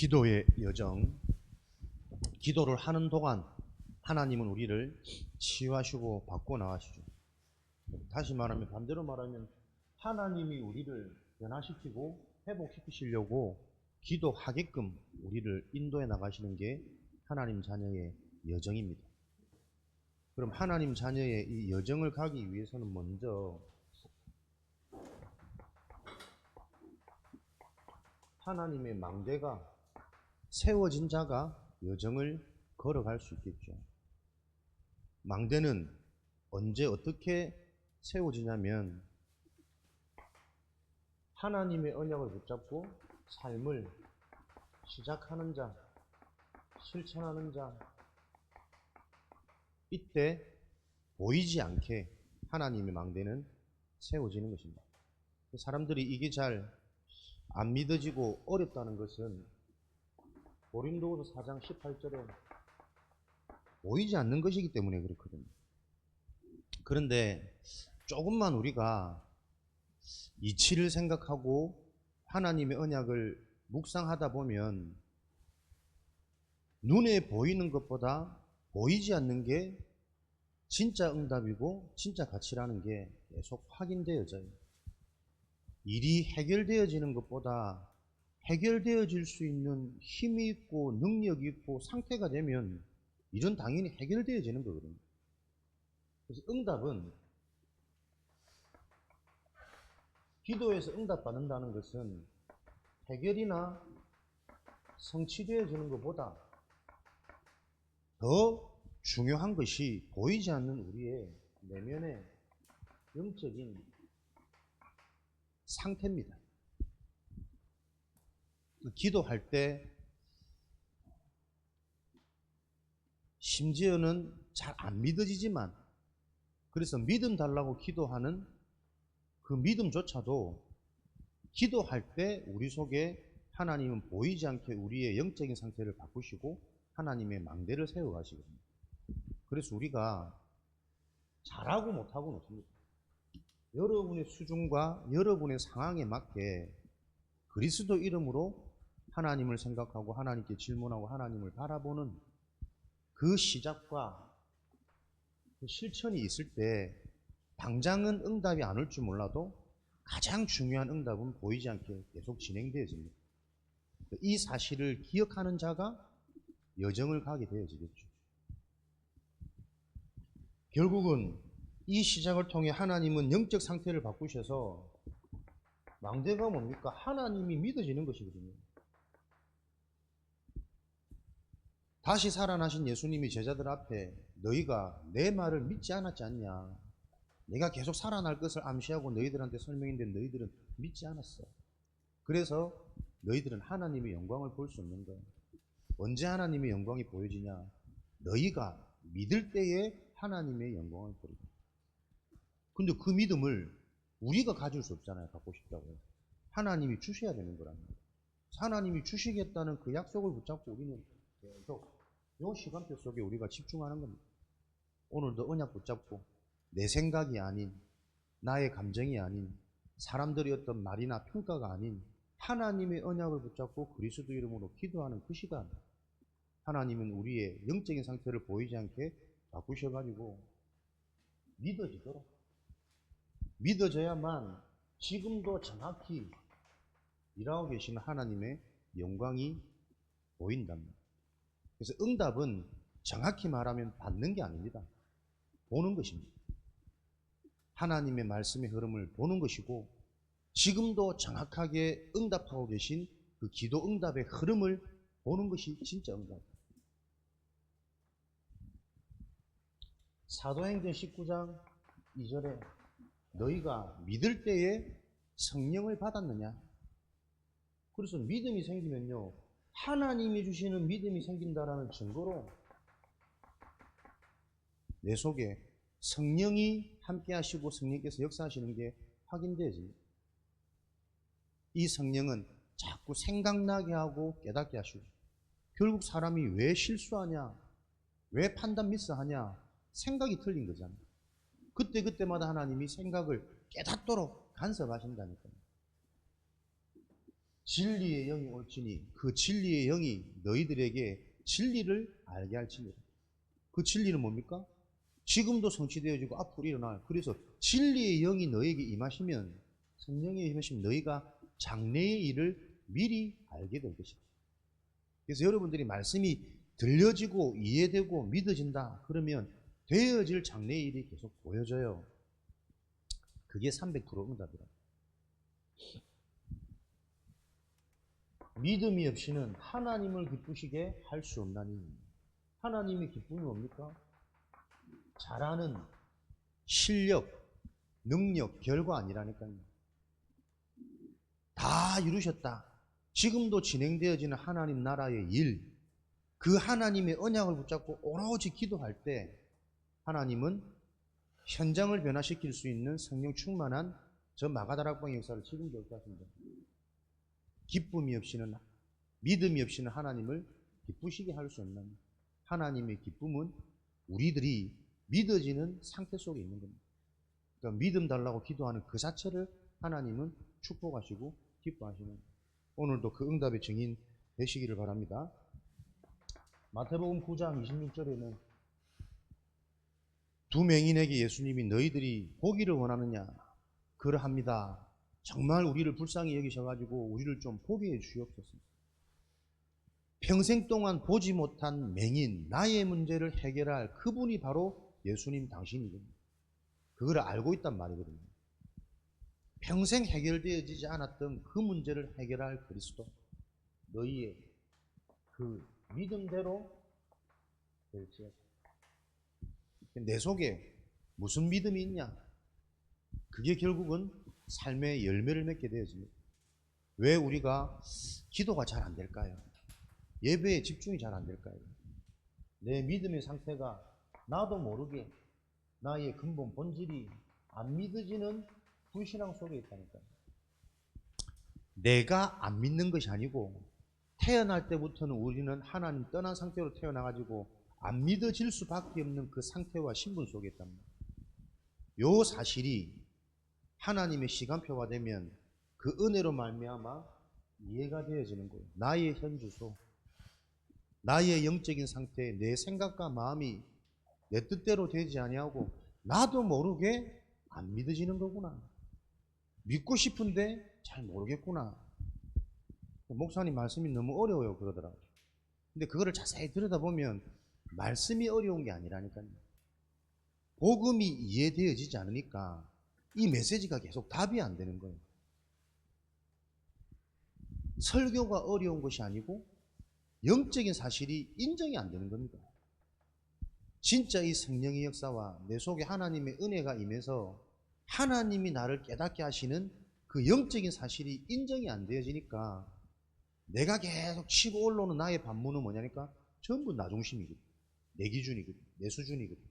기도의 여정, 기도를 하는 동안 하나님은 우리를 치유하시고 바꿔 나가시죠. 다시 말하면, 반대로 말하면 하나님이 우리를 변화시키고 회복시키시려고 기도하게끔 우리를 인도해 나가시는 게 하나님 자녀의 여정입니다. 그럼 하나님 자녀의 이 여정을 가기 위해서는 먼저 하나님의 망대가 세워진 자가 여정을 걸어갈 수 있겠죠. 망대는 언제 어떻게 세워지냐면 하나님의 언약을 붙잡고 삶을 시작하는 자, 실천하는 자, 이때 보이지 않게 하나님의 망대는 세워지는 것입니다. 사람들이 이게 잘 안 믿어지고 어렵다는 것은 고린도후서 4장 18절에 보이지 않는 것이기 때문에 그렇거든요. 그런데 조금만 우리가 이치를 생각하고 하나님의 언약을 묵상하다 보면 눈에 보이는 것보다 보이지 않는 게 진짜 응답이고 진짜 가치라는 게 계속 확인되어져요. 일이 해결되어지는 것보다 해결되어질 수 있는 힘이 있고 능력이 있고 상태가 되면 일은 당연히 해결되어지는 거거든요. 그래서 응답은, 기도에서 응답받는다는 것은 해결이나 성취되어지는 것보다 더 중요한 것이 보이지 않는 우리의 내면의 영적인 상태입니다. 기도할 때 심지어는 잘 안 믿어지지만, 그래서 믿음 달라고 기도하는 그 믿음조차도 기도할 때 우리 속에 하나님은 보이지 않게 우리의 영적인 상태를 바꾸시고 하나님의 망대를 세워가시거든요. 그래서 우리가 잘하고 못하고는 없습니다. 여러분의 수준과 여러분의 상황에 맞게 그리스도 이름으로 하나님을 생각하고 하나님께 질문하고 하나님을 바라보는 그 시작과 그 실천이 있을 때 당장은 응답이 안 올 줄 몰라도 가장 중요한 응답은 보이지 않게 계속 진행되어집니다. 이 사실을 기억하는 자가 여정을 가게 되어지겠죠. 결국은 이 시작을 통해 하나님은 영적 상태를 바꾸셔서, 망대가 뭡니까? 하나님이 믿어지는 것이거든요. 다시 살아나신 예수님이 제자들 앞에 너희가 내 말을 믿지 않았지 않냐, 내가 계속 살아날 것을 암시하고 너희들한테 설명했는데 너희들은 믿지 않았어. 그래서 너희들은 하나님의 영광을 볼 수 없는 거야. 언제 하나님의 영광이 보여지냐? 너희가 믿을 때에 하나님의 영광을 보리라. 근데 그 믿음을 우리가 가질 수 없잖아요. 갖고 싶다고 해서. 하나님이 주셔야 되는 거란 말이에요. 하나님이 주시겠다는 그 약속을 붙잡고 우리는 계속 이 시간표 속에 우리가 집중하는 겁니다. 오늘도 언약 붙잡고 내 생각이 아닌, 나의 감정이 아닌, 사람들이 어떤 말이나 평가가 아닌 하나님의 언약을 붙잡고 그리스도 이름으로 기도하는 그 시간, 하나님은 우리의 영적인 상태를 보이지 않게 바꾸셔가지고 믿어지도록, 믿어져야만 지금도 정확히 일하고 계시는 하나님의 영광이 보인답니다. 그래서 응답은 정확히 말하면 받는 게 아닙니다. 보는 것입니다. 하나님의 말씀의 흐름을 보는 것이고, 지금도 정확하게 응답하고 계신 그 기도 응답의 흐름을 보는 것이 진짜 응답입니다. 사도행전 19장 2절에 너희가 믿을 때에 성령을 받았느냐? 그래서 믿음이 생기면요, 하나님이 주시는 믿음이 생긴다라는 증거로 내 속에 성령이 함께 하시고 성령께서 역사하시는 게 확인되지. 이 성령은 자꾸 생각나게 하고 깨닫게 하시고, 결국 사람이 왜 실수하냐, 왜 판단 미스하냐, 생각이 틀린 거잖아요. 그때그때마다 하나님이 생각을 깨닫도록 간섭하신다니까요. 진리의 영이 올지니 그 진리의 영이 너희들에게 진리를 알게 할지니라. 그 진리는 뭡니까? 지금도 성취되어지고 앞으로 일어날. 그래서 진리의 영이 너에게 임하시면, 성령이 임하시면 너희가 장래의 일을 미리 알게 될 것이다. 그래서 여러분들이 말씀이 들려지고 이해되고 믿어진다 그러면 되어질 장래의 일이 계속 보여져요. 그게 300% 응답이라. 믿음이 없이는 하나님을 기쁘시게 할 수 없나니. 하나님의 기쁨이 뭡니까? 잘하는 실력, 능력, 결과 아니라니까요. 다 이루셨다. 지금도 진행되어지는 하나님 나라의 일, 그 하나님의 언약을 붙잡고 오로지 기도할 때 하나님은 현장을 변화시킬 수 있는 성령 충만한 저 마가다락방의 역사를 지금도 역사하십니다. 기쁨이 없이는, 믿음이 없이는 하나님을 기쁘시게 할 수 없는, 하나님의 기쁨은 우리들이 믿어지는 상태 속에 있는 겁니다. 그러니까 믿음 달라고 기도하는 그 자체를 하나님은 축복하시고 기뻐하시는, 오늘도 그 응답의 증인 되시기를 바랍니다. 마태복음 9장 26절에는 두 맹인에게 예수님이 너희들이 보기를 원하느냐? 그러합니다. 정말 우리를 불쌍히 여기셔가지고 우리를 좀 보게 해주시옵소서. 평생 동안 보지 못한 맹인, 나의 문제를 해결할 그분이 바로 예수님 당신이거든요. 그걸 알고 있단 말이거든요. 평생 해결되어지지 않았던 그 문제를 해결할 그리스도, 너희의 그 믿음대로 될지어다. 내 속에 무슨 믿음이 있냐? 그게 결국은 삶의 열매를 맺게 되어집니다. 왜 우리가 기도가 잘 안 될까요? 예배에 집중이 잘 안 될까요? 내 믿음의 상태가 나도 모르게 나의 근본 본질이 안 믿어지는 불신앙 속에 있다니까요. 내가 안 믿는 것이 아니고 태어날 때부터는 우리는 하나님 떠난 상태로 태어나가지고 안 믿어질 수밖에 없는 그 상태와 신분 속에 있단 말이에요. 요 사실이 하나님의 시간표가 되면 그 은혜로 말미암아 이해가 되어지는 거예요. 나의 현주소, 나의 영적인 상태에 내 생각과 마음이 내 뜻대로 되지 아니하고 나도 모르게 안 믿어지는 거구나. 믿고 싶은데 잘 모르겠구나. 목사님 말씀이 너무 어려워요 그러더라고요. 근데 그거를 자세히 들여다보면 말씀이 어려운 게 아니라니까요. 복음이 이해되어지지 않으니까 이 메시지가 계속 답이 안 되는 거예요. 설교가 어려운 것이 아니고 영적인 사실이 인정이 안 되는 겁니다. 진짜 이 성령의 역사와 내 속에 하나님의 은혜가 임해서 하나님이 나를 깨닫게 하시는 그 영적인 사실이 인정이 안 되어지니까 내가 계속 치고 올라오는 나의 반문은 뭐냐니까 전부 나 중심이거든. 내 기준이거든. 내 수준이거든.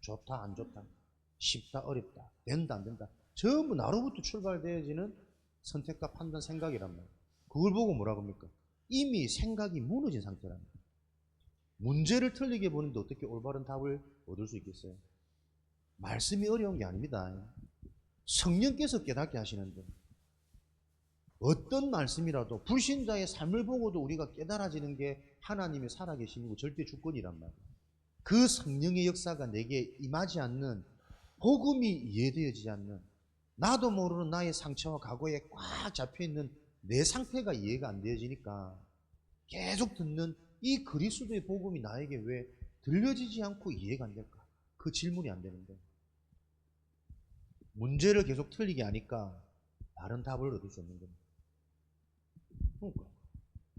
좋다 안 좋다, 쉽다 어렵다, 된다 안 된다, 전부 나로부터 출발되어지는 선택과 판단, 생각이란 말이에요. 그걸 보고 뭐라고 합니까? 이미 생각이 무너진 상태란 말이에요. 문제를 틀리게 보는데 어떻게 올바른 답을 얻을 수 있겠어요? 말씀이 어려운 게 아닙니다. 성령께서 깨닫게 하시는데 어떤 말씀이라도 불신자의 삶을 보고도 우리가 깨달아지는 게 하나님의 살아계심이고 절대 주권이란 말이에요. 그 성령의 역사가 내게 임하지 않는, 복음이 이해되어지지 않는, 나도 모르는 나의 상처와 과거에 꽉 잡혀있는 내 상태가 이해가 안 되어지니까 계속 듣는 이 그리스도의 복음이 나에게 왜 들려지지 않고 이해가 안 될까? 그 질문이 안 되는데 문제를 계속 틀리게 하니까 다른 답을 얻을 수 없는 겁니다. 그러니까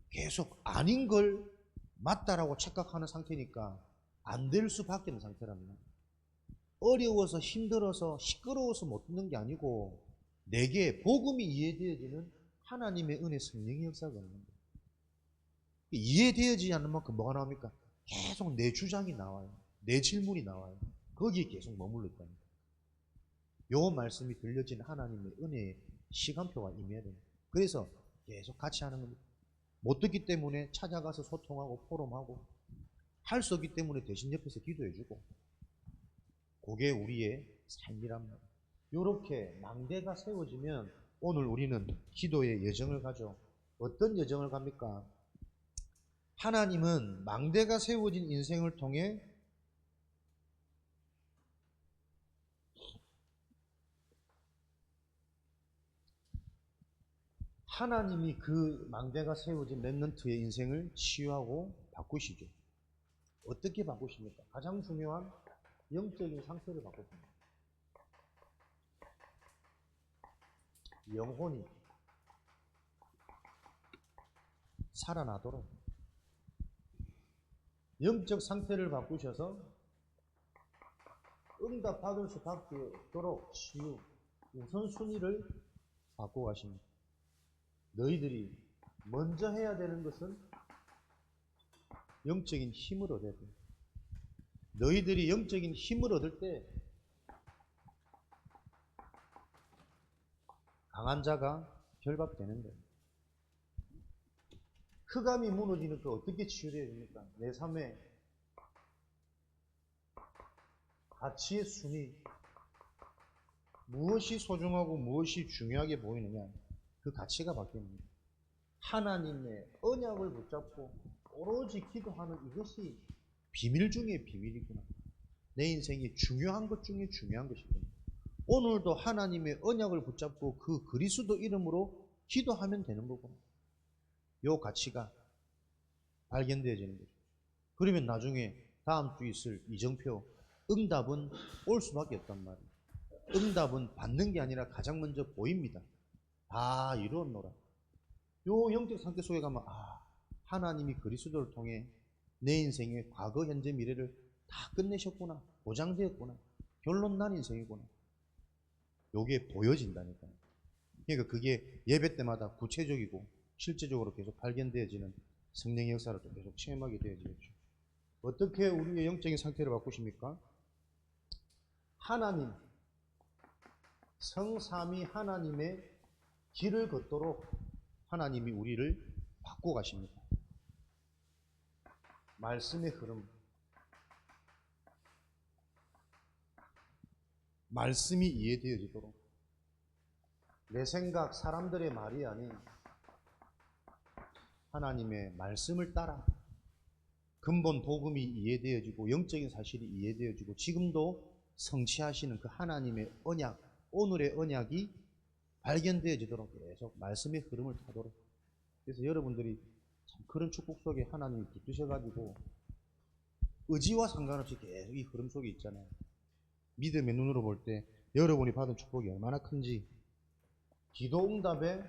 계속 아닌 걸 맞다라고 착각하는 상태니까 안 될 수밖에 없는 상태랍니다. 어려워서 힘들어서 시끄러워서 못 듣는 게 아니고 내게 복음이 이해되어지는 하나님의 은혜, 성령의 역사가 없는 거예요. 이해되어지지 않는 만큼 뭐가 나옵니까? 계속 내 주장이 나와요. 내 질문이 나와요. 거기에 계속 머물러 있다니까. 요 말씀이 들려진 하나님의 은혜의 시간표가 임해야 됩니다. 그래서 계속 같이 하는 겁니다. 못 듣기 때문에 찾아가서 소통하고 포럼하고, 할 수 없기 때문에 대신 옆에서 기도해주고, 그게 우리의 삶이란 말이에요. 요렇게 망대가 세워지면 오늘 우리는 기도의 여정을 가죠. 어떤 여정을 갑니까? 하나님은 망대가 세워진 인생을 통해 하나님이 그 망대가 세워진 렘넌트의 인생을 치유하고 바꾸시죠. 어떻게 바꾸십니까? 가장 중요한 영적인 상태를 바꾸십니다. 영혼이 살아나도록 영적 상태를 바꾸셔서 응답받을 수밖에 없도록 치유 우선순위를 바꿔가십니다. 너희들이 먼저 해야 되는 것은 영적인 힘을 얻어야 돼요. 너희들이 영적인 힘을 얻을 때 강한 자가 결박되는 거예요. 흑암이 무너지는 거 어떻게 치유되어야 됩니까? 내 삶에 가치의 순위, 무엇이 소중하고 무엇이 중요하게 보이느냐, 그 가치가 바뀝니다. 하나님의 언약을 붙잡고 오로지 기도하는 이것이 비밀 중에 비밀이구나. 내 인생이 중요한 것 중에 중요한 것이구나. 오늘도 하나님의 언약을 붙잡고 그 그리스도 이름으로 기도하면 되는 거구나. 요 가치가 발견되어지는 거죠. 그러면 나중에 다음 주 있을 이정표, 응답은 올 수밖에 없단 말이에요. 응답은 받는 게 아니라 가장 먼저 보입니다. 다 이루었노라. 요 영적 상태 속에 가면 하나님이 그리스도를 통해 내 인생의 과거, 현재, 미래를 다 끝내셨구나. 보장되었구나. 결론 난 인생이구나. 요게 보여진다니까요. 그러니까 그게 예배 때마다 구체적이고 실제적으로 계속 발견되어지는 성령의 역사를 또 계속 체험하게 되어지겠죠. 어떻게 우리의 영적인 상태를 바꾸십니까? 하나님, 성삼위 하나님의 길을 걷도록 하나님이 우리를 바꿔 가십니다. 말씀의 흐름, 말씀이 이해되어지도록 내 생각, 사람들의 말이 아닌 하나님의 말씀을 따라 근본 복음이 이해되어지고 영적인 사실이 이해되어지고 지금도 성취하시는 그 하나님의 언약, 오늘의 언약이 발견되어지도록 계속 말씀의 흐름을 타도록. 그래서 여러분들이 참 그런 축복 속에 하나님이 붙드셔가지고 의지와 상관없이 계속 이 흐름 속에 있잖아요. 믿음의 눈으로 볼 때 여러분이 받은 축복이 얼마나 큰지, 기도 응답의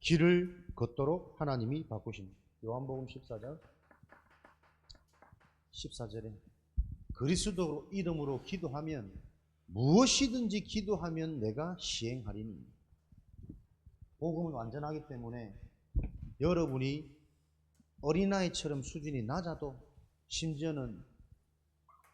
길을 걷도록 하나님이 바꾸십니다. 요한복음 14절에 그리스도 이름으로 기도하면 무엇이든지 기도하면 내가 시행하리니. 복음은 완전하기 때문에 여러분이 어린아이처럼 수준이 낮아도 심지어는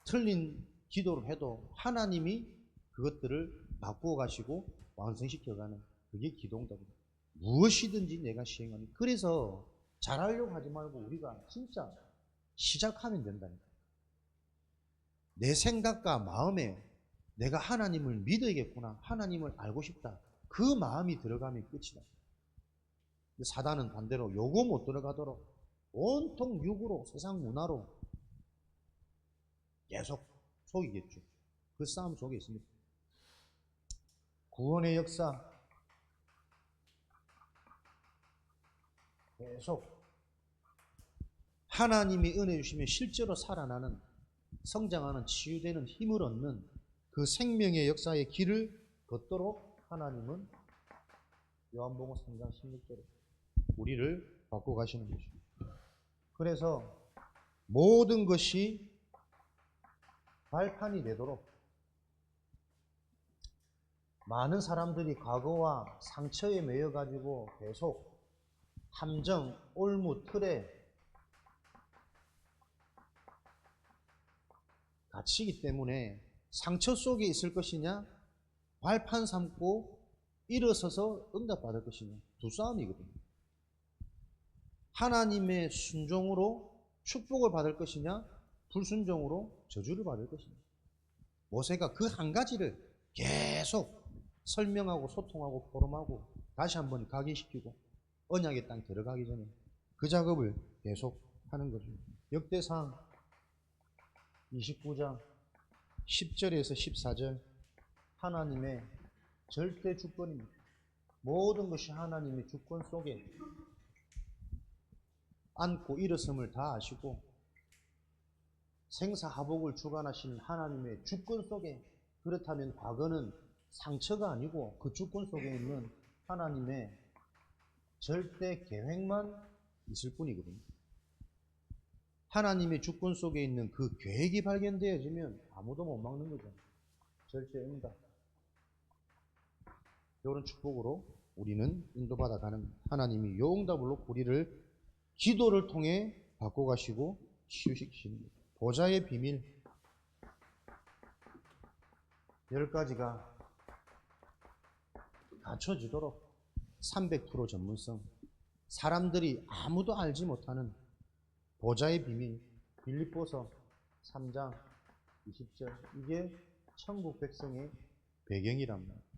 틀린 기도를 해도 하나님이 그것들을 바꾸어 가시고 완성시켜가는 그게 기도응답입니다. 무엇이든지 내가 시행하니. 그래서 잘하려고 하지 말고 우리가 진짜 시작하면 된다니까. 내 생각과 마음에 내가 하나님을 믿어야겠구나, 하나님을 알고 싶다, 그 마음이 들어가면 끝이다. 사단은 반대로 요거 못 들어가도록 온통 육으로, 세상 문화로 계속 속이겠죠. 그 싸움 속에 있습니다. 구원의 역사 계속 하나님이 은혜 주시면 실제로 살아나는, 성장하는, 치유되는 힘을 얻는 그 생명의 역사의 길을 걷도록 하나님은 요한복음 3장 16절에 우리를 바꿔 가시는 것입니다. 그래서 모든 것이 발판이 되도록 많은 사람들이 과거와 상처에 매여 가지고 계속 함정, 올무, 틀에 갇히기 때문에 상처 속에 있을 것이냐, 발판 삼고 일어서서 응답받을 것이냐, 두 싸움이거든요. 하나님의 순종으로 축복을 받을 것이냐, 불순종으로 저주를 받을 것이냐. 모세가 그 한 가지를 계속 설명하고 소통하고 포럼하고 다시 한번 각인시키고 언약의 땅 들어가기 전에 그 작업을 계속 하는 거죠. 역대상 29장 10절에서 14절 하나님의 절대 주권입니다. 모든 것이 하나님의 주권 속에 안고 일었음을 다 아시고 생사하복을 주관하시는 하나님의 주권 속에, 그렇다면 과거는 상처가 아니고 그 주권 속에 있는 하나님의 절대 계획만 있을 뿐이거든요. 하나님의 주권 속에 있는 그 계획이 발견되어지면 아무도 못 막는 거죠. 절대 응답. 이런 축복으로 우리는 인도받아가는, 하나님이 요 응답으로 우리를 기도를 통해 바꿔가시고 치유시키시는 거예요. 보좌의 비밀 10가지가 갖춰지도록 300% 전문성, 사람들이 아무도 알지 못하는 보좌의 비밀, 빌립보서 3장 20절, 이게 천국 백성의 배경이란 말이에요.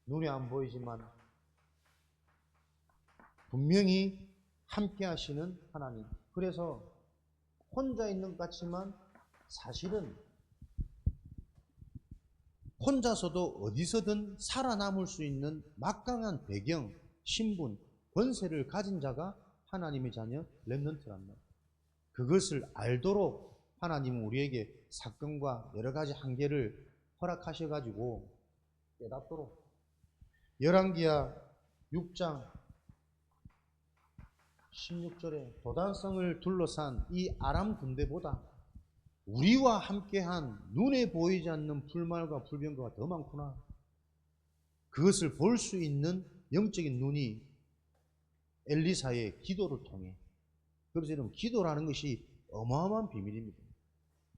눈에 안 보이지만 분명히 함께 하시는 하나님. 그래서 혼자 있는 것 같지만 사실은 혼자서도 어디서든 살아남을 수 있는 막강한 배경, 신분, 권세를 가진 자가 하나님의 자녀 렘넌트란 말이에요. 그것을 알도록 하나님은 우리에게 사건과 여러 가지 한계를 허락하셔가지고 깨닫도록. 열왕기하 6장 16절에 도단성을 둘러싼 이 아람 군대보다 우리와 함께한 눈에 보이지 않는 불말과 불병거가 더 많구나. 그것을 볼 수 있는 영적인 눈이 엘리사의 기도를 통해. 그래서 여러분, 기도라는 것이 어마어마한 비밀입니다.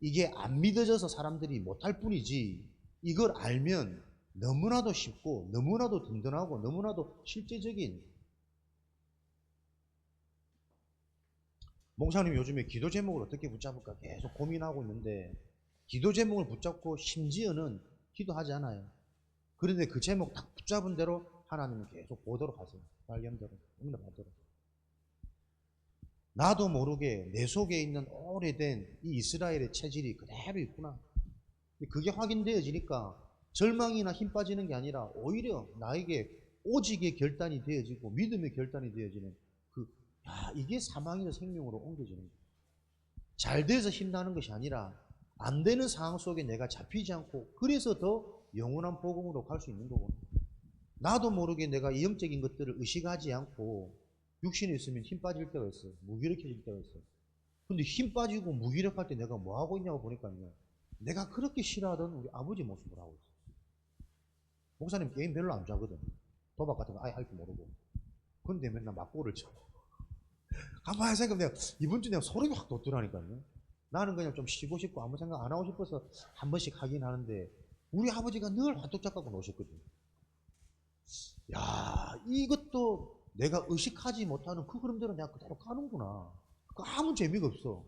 이게 안 믿어져서 사람들이 못할 뿐이지, 이걸 알면 너무나도 쉽고 너무나도 든든하고 너무나도 실제적인. 목사님 요즘에 기도 제목을 어떻게 붙잡을까 계속 고민하고 있는데, 기도 제목을 붙잡고 심지어는 기도하지 않아요. 그런데 그 제목 딱 붙잡은 대로 하나님은 계속 보도록 하세요. 발견대로, 응답하도록. 나도 모르게 내 속에 있는 오래된 이 이스라엘의 체질이 그대로 있구나. 그게 확인되어지니까 절망이나 힘 빠지는 게 아니라 오히려 나에게 오직의 결단이 되어지고 믿음의 결단이 되어지는 이게 사망에서 생명으로 옮겨지는 거예요. 잘 돼서 힘나는 것이 아니라 안 되는 상황 속에 내가 잡히지 않고, 그래서 더 영원한 복음으로 갈 수 있는 거고, 나도 모르게 내가 이 영적인 것들을 의식하지 않고 육신에 있으면 힘 빠질 때가 있어요. 무기력해질 때가 있어요. 근데 힘 빠지고 무기력할 때 내가 뭐 하고 있냐고 보니까요, 내가 그렇게 싫어하던 우리 아버지 모습을 하고 있어요. 목사님 게임 별로 안 좋아하거든. 도박 같은 거 아예 할 줄 모르고. 근데 맨날 막고를 쳐. 가만히 생각하면 이번 주 내가 소름이 확 돋더라니까요. 나는 그냥 좀 쉬고 싶고 아무 생각 안 하고 싶어서 한 번씩 하긴 하는데, 우리 아버지가 늘 화뚝 잡고 노셨거든요. 야, 이것도 내가 의식하지 못하는 그 흐름대로 내가 그대로 가는구나. 아무 재미가 없어.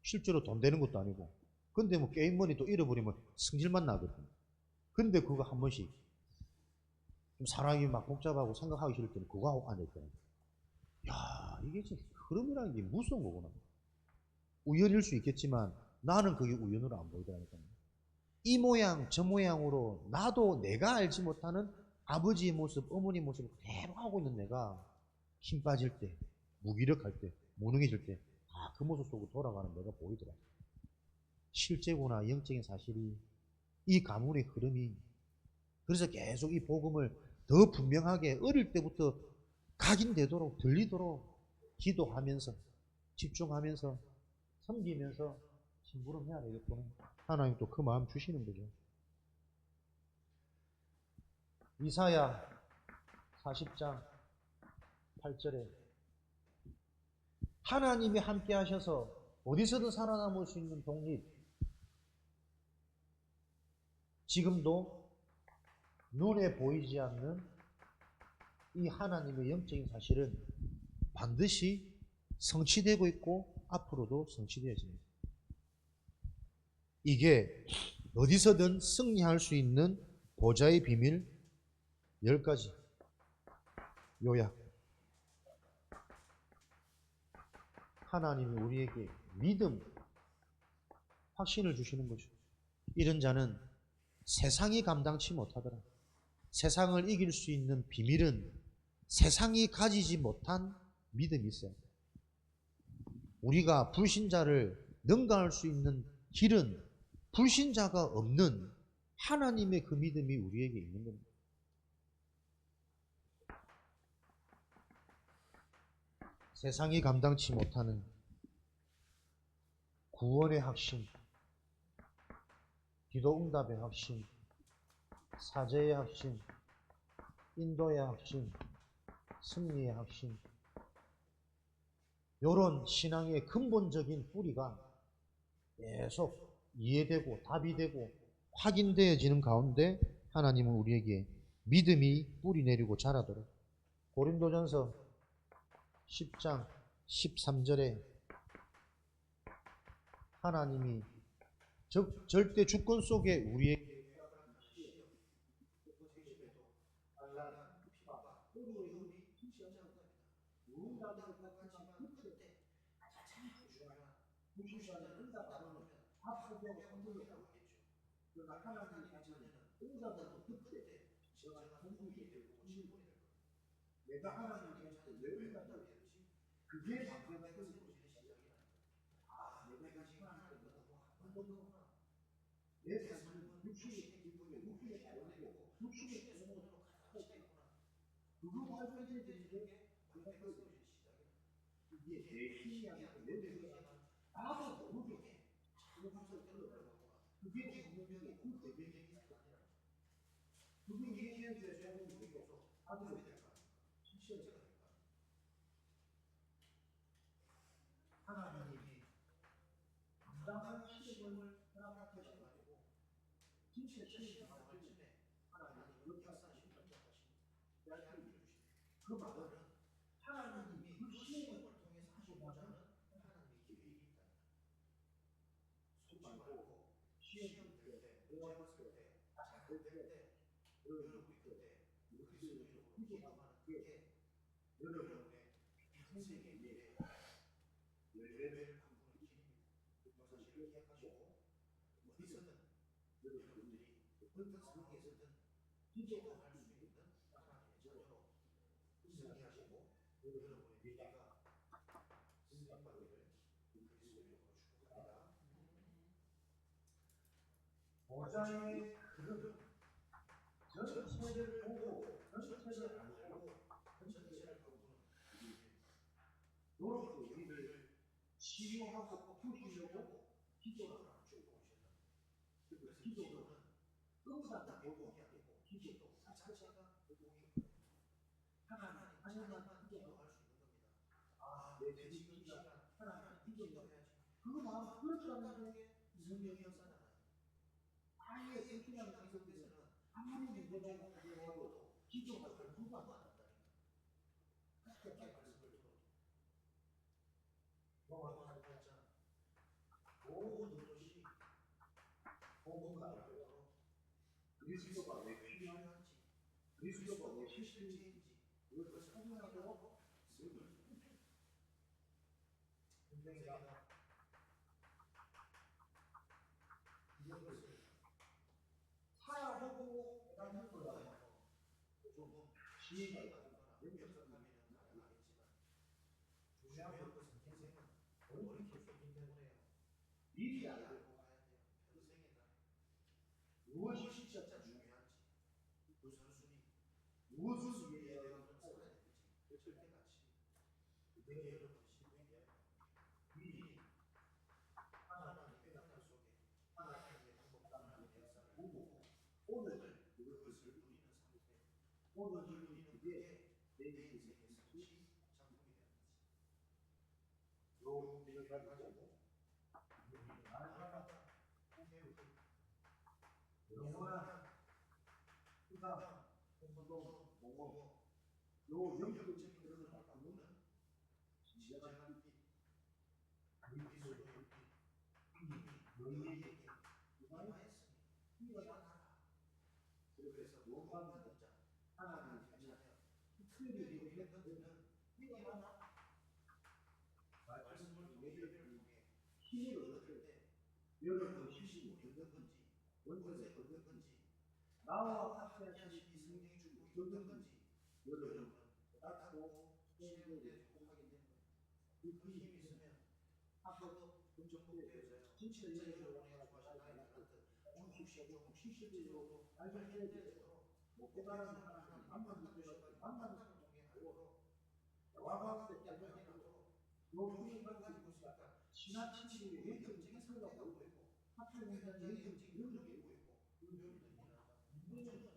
실제로 돈 되는 것도 아니고. 근데 뭐 게임머니 또 잃어버리면 승질만 나거든. 근데 그거 한 번씩 좀 사람이 막 복잡하고 생각하기 싫을 때는 그거 하고 앉아있잖아요. 야, 이게 진짜 흐름이라는 게 무서운 거구나. 우연일 수 있겠지만 나는 그게 우연으로 안 보이더라니까요. 이 모양 저 모양으로 나도 내가 알지 못하는 아버지의 모습, 어머니 모습을 그대로 하고 있는 내가 힘 빠질 때, 무기력할 때, 무능해질 때, 그 모습 속으로 돌아가는 내가 보이더라. 실제구나, 영적인 사실이, 이 가문의 흐름이. 그래서 계속 이 복음을 더 분명하게 어릴 때부터 각인되도록, 들리도록 기도하면서, 집중하면서, 섬기면서 심부름해야 되겠구나. 하나님 또 그 마음 주시는 거죠. 이사야 40장 8절에 하나님이 함께 하셔서 어디서든 살아남을 수 있는 독립, 지금도 눈에 보이지 않는 이 하나님의 영적인 사실은 반드시 성취되고 있고 앞으로도 성취되어집니다. 이게 어디서든 승리할 수 있는 보좌의 비밀 10가지 요약. 하나님이 우리에게 믿음, 확신을 주시는 거죠. 이런 자는 세상이 감당치 못하더라. 세상을 이길 수 있는 비밀은 세상이 가지지 못한 믿음이 있어요. 우리가 불신자를 능가할 수 있는 길은 불신자가 없는 하나님의 그 믿음이 우리에게 있는 겁니다. 세상이 감당치 못하는 구원의 확신, 기도 응답의 확신, 사죄의 확신, 인도의 확신, 승리의 확신, 이런 신앙의 근본적인 뿌리가 계속 이해되고 답이 되고 확인되어지는 가운데 하나님은 우리에게 믿음이 뿌리 내리고 자라도록 고린도전서 10장 13절에 하나님이 절대 주권 속에 우리에게 내가 하나님한테 왜 응답을 했지? 그게 관계가 세워지는 시작이라니까. 아, 내가 지금 하나님과 너무 안 맞는구나. 내 삶은 육신의 기쁨에 육신의 자원이고 육신의 소원으로 가득 차 있구나. 그거 발견되는 게 관계가 세워지는 시작이라니까. 이게 내 힘이 아니고 내 의지가 나도 모르게 자꾸 구석대로 올라가구나. 그게 분명히 그 배경이 사단이라니까. 그게 이해해야 되는 우리가 답이 될까? 실제가 될까? 하나님이 당당한 시험을 허락하셔가지고 진짜 시험 당할 쯤에 하나님은 역사하시는 기약을 주십니다. 그 말은 하나님이 그 시험을 통해서 하시고자 하는 하나님의 계획이 있다. 속지 말고 시험 될 때, 문제 왔을 때, 잘 안 될 때, 여러분이 그때 그리스도 이름으로 기도하는 그게 여러분의 인생의 미래에 열매를 바꾸는 길입니다. 그 사실을 기억하시고 어디서든 여러분들이 어떤 상황에서든 기도할 수 있는 하나님의 자녀로 승리하시고 여러분의 미래가 쓰임받기를 그리스도 이름으로 축복합니다. 보좌의 흐름, 전체를 보고 전체를 알고 전체를 바꾸는 이렇게 우리를 치유하고 푸시려고 기도를 하는 축복을 주셨다. 그래서 기도는 응답의 복이 아니고 기도 그 자체가 복인 거예요. 하나님 자녀만 기도할 수 있는 겁니다. 아, 내 지금 이 시간 하나님 기도해야지. 그 마음 그렇다는 게 성령의 역사잖아요. 아예 불신앙 상태에서는 아무리 문제가 있어도 기도할 수가 안 난다니까. 그렇게 말씀을 들어도 로마서 8장 모든 것이 복음을 알도록 그리스도가 왜 필요한지 그리스도가 왜 실제인지 그것을 확인하도록 성경을 분명히다. 이것을 사하고 깨닫는 거라고 조금 지혜가 있거나 명석하면 가능하겠지만 중요한 것은 인생은 오래 길 수 없기 때문에요. 미리 알고 가야 돼요. 평생에 다. 무엇이 진짜 중요한지 우선순위 무엇을 위해 내가 오늘 살아야 되는지 절대가치 그게 여러분 신명이에요. 미리 하나님의 언약 속에 하나님의 방법 하나님의 역사를 보고 오늘 그것을 누리는 상태 오늘 누리는 그게 내 인생의 성취 작품이 되는 거지. 요 준비를 가지고 우리는 날마다 배우기 영원한 수상 공동 공업 요 영적인 흐름을 바꾸는 진정한 빛 그리스도의 빛 이미 너희에게 임하였으니 일어나라. 그리고 구원받은 자, 하나님의 자녀, 특별히 우리가 너는 일어나 말씀을 통해 예배를 통해 힘을 얻을 때 여러분 힘이 어떤 건지 원세가 어떤 건지 나와 함께 하신 이 성령의 축복이 어떤 건지 여러분은 깨닫고 체험되고 확인되는 거예요. 그 힘이 있으면 학업 정복되어져요. 진짜 여러분에게 주하신 나의 달란트 조금씩 실질적으로 발견되어지도록 깨달은 하나님 만나주셔가지고 만남을 통해 알도록 와과 함께 발견하도록 여기 가지고 있으니까 지나치게 영적인 상태가 보이고 학교 현장의 영적인 능력이 보이고 여기는 일어나다. 문제는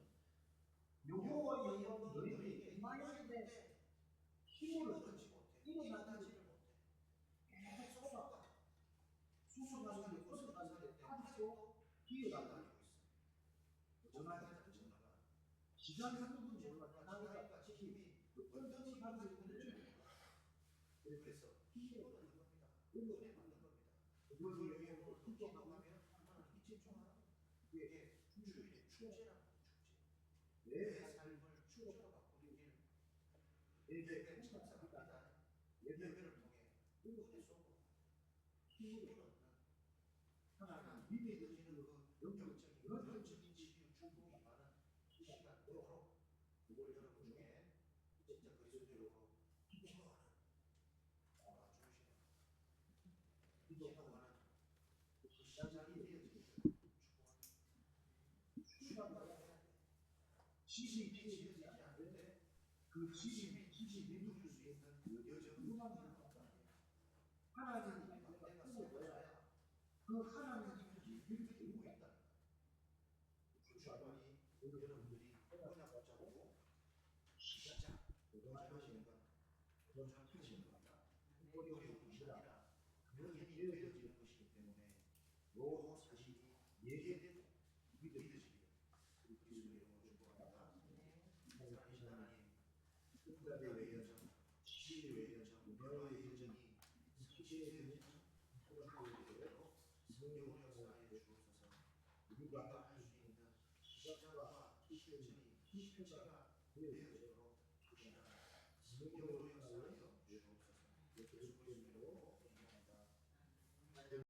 여호와의 영광 너희에게 임하였을 때 힘을 얻지 못해. 일어나지를 못해. 계속 속아. 수술하는 곳을 가는데 아직도 기어다니고 있어. 전화가 기간상도 몰라. 전화가 힘이 어떤 힘을 가지고 있는지 몰라. 그래서 힘을 얻는 겁니다. 은혜 받는 겁니다. 그걸 위해 오늘 기도하면 하나님께 집중하라. 이게 주일의 축제라고. 축제. 내 삶을 축제로 바꾸길 예배 참석합니다. 예배를 통해 은혜 속으로 힘을 얻는 하나님 믿어지는 그 영적인 치유 축복이 많은 시간 되도록 여러분 중에 진짜 그리스도로 기도하는 기도하는 그 시작이 되어지기를 축복합니다. 축복을 해야 돼. 집이 지어지지 않는데 그 집이 누릴 수 있는 여정만 하나님이 내가 세워줘야 그 하나님의 집이 이렇게 되고 있다. 그 주관이 여러분들이 뭐냐 붙잡고 시작 도전하시는 건 도전하시는 겁니다. 어려운 것이 아니라 당연히 되어지는 것이기 때문에 요 사실이 예배되고 믿어지기를 그리스도의 이름으로 축복합니다. 사랑하신 하나님, 응답의 여정, 치유의 여정, 변화의 여정이 성취되어지는 축복되도록 성령의 역사에 주옵소서. 우리가 할 수 있는 시작과 실천이 실체가 되어지도록 주시라. 성령으로 역사하여